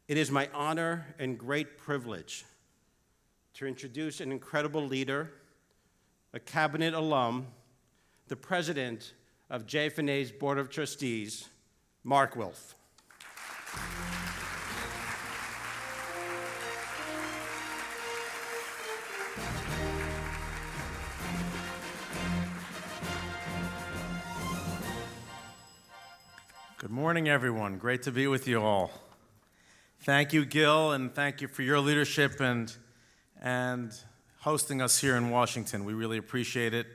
It is my honor and great privilege to introduce an incredible leader, a cabinet alum, the president of JFNA's Board of Trustees, Mark Wilf. Good morning, everyone. Great to be with you all. Thank you, Gil, and thank you for your leadership and hosting us here in Washington. We really appreciate it.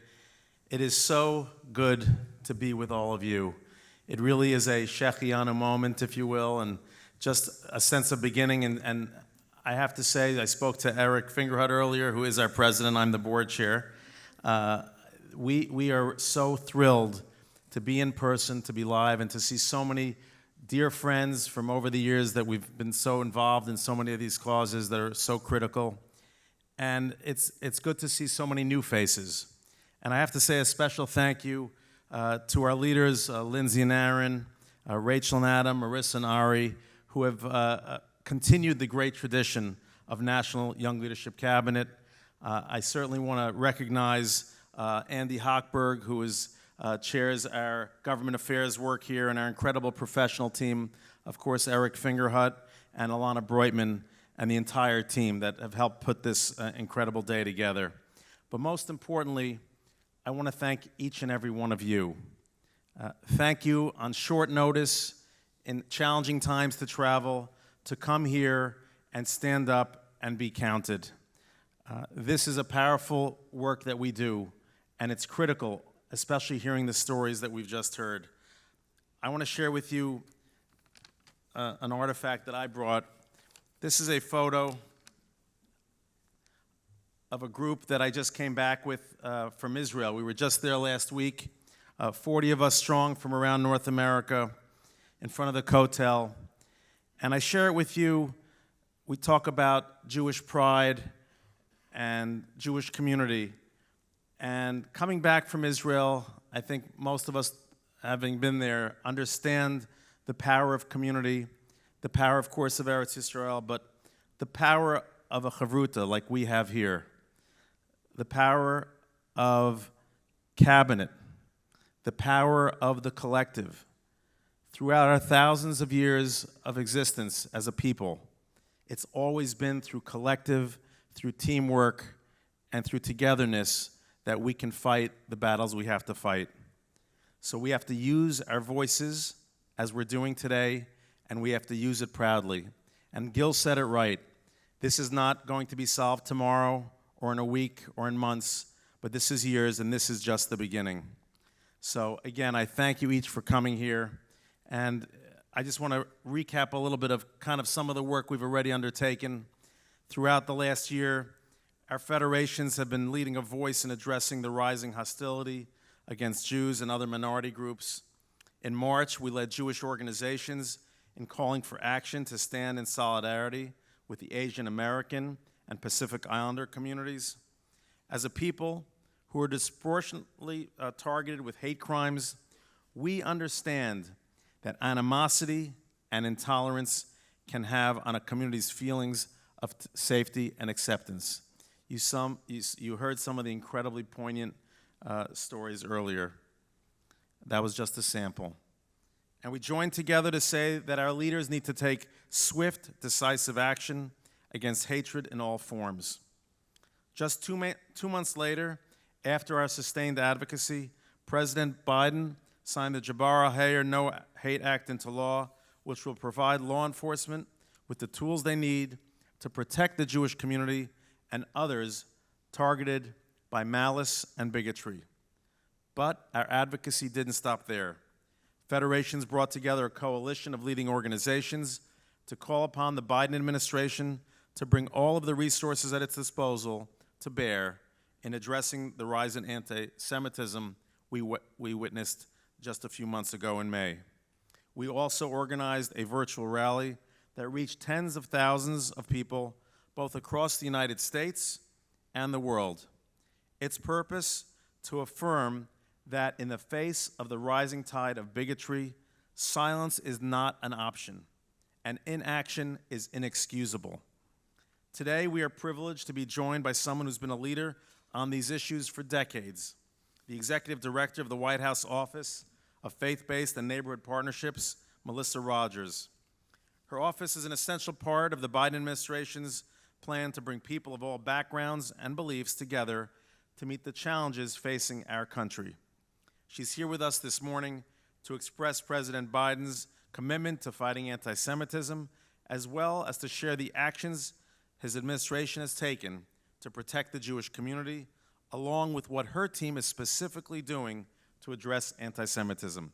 It is so good to be with all of you. It really is a Shechianu moment, if you will, and just a sense of beginning. And I have to say, I spoke to Eric Fingerhut earlier, who is our president. I'm the board chair. We are so thrilled to be in person, to be live, and to see so many dear friends from over the years that we've been so involved in so many of these causes that are so critical. And it's good to see so many new faces. And I have to say a special thank you to our leaders, Lindsay and Aaron, Rachel and Adam, Marissa and Ari, who have continued the great tradition of National Young Leadership Cabinet. I certainly want to recognize Andy Hochberg, who chairs our government affairs work here, and our incredible professional team, of course, Eric Fingerhut and Alana Breutman, and the entire team that have helped put this incredible day together. But most importantly, I want to thank each and every one of you. Thank you on short notice, in challenging times to travel, to come here and stand up and be counted. This is a powerful work that we do, and it's critical, especially hearing the stories that we've just heard. I want to share with you an artifact that I brought. This is a photo of a group that I just came back with from Israel. We were just there last week, 40 of us strong from around North America in front of the Kotel. And I share it with you. We talk about Jewish pride and Jewish community. And coming back from Israel, I think most of us, having been there, understand the power of community, the power, of course, of Eretz Yisrael, but the power of a chavruta like we have here, the power of cabinet, the power of the collective. Throughout our thousands of years of existence as a people, it's always been through collective, through teamwork, and through togetherness that we can fight the battles we have to fight. So we have to use our voices as we're doing today, and we have to use it proudly. And Gil said it right. This is not going to be solved tomorrow or in a week or in months, but this is years, and this is just the beginning. So again, I thank you each for coming here, and I just want to recap a little bit of kind of some of the work we've already undertaken. Throughout the last year, our federations have been leading a voice in addressing the rising hostility against Jews and other minority groups. In March, we led Jewish organizations in calling for action to stand in solidarity with the Asian American and Pacific Islander communities. As a people who are disproportionately targeted with hate crimes, we understand that animosity and intolerance can have on a community's feelings of safety and acceptance. You heard some of the incredibly poignant stories earlier. That was just a sample. And we joined together to say that our leaders need to take swift, decisive action against hatred in all forms. Just 2 months later, after our sustained advocacy, President Biden signed the Jabbar al-Hayr No Hate Act into law, which will provide law enforcement with the tools they need to protect the Jewish community and others targeted by malice and bigotry. But our advocacy didn't stop there. Federations brought together a coalition of leading organizations to call upon the Biden administration to bring all of the resources at its disposal to bear in addressing the rise in anti-Semitism we witnessed just a few months ago in May. We also organized a virtual rally that reached tens of thousands of people both across the United States and the world. Its purpose to affirm that in the face of the rising tide of bigotry, silence is not an option, and inaction is inexcusable. Today, we are privileged to be joined by someone who's been a leader on these issues for decades, the Executive Director of the White House Office of Faith-Based and Neighborhood Partnerships, Melissa Rogers. Her office is an essential part of the Biden administration's plan to bring people of all backgrounds and beliefs together to meet the challenges facing our country. She's here with us this morning to express President Biden's commitment to fighting anti-Semitism, as well as to share the actions his administration has taken to protect the Jewish community, along with what her team is specifically doing to address anti-Semitism.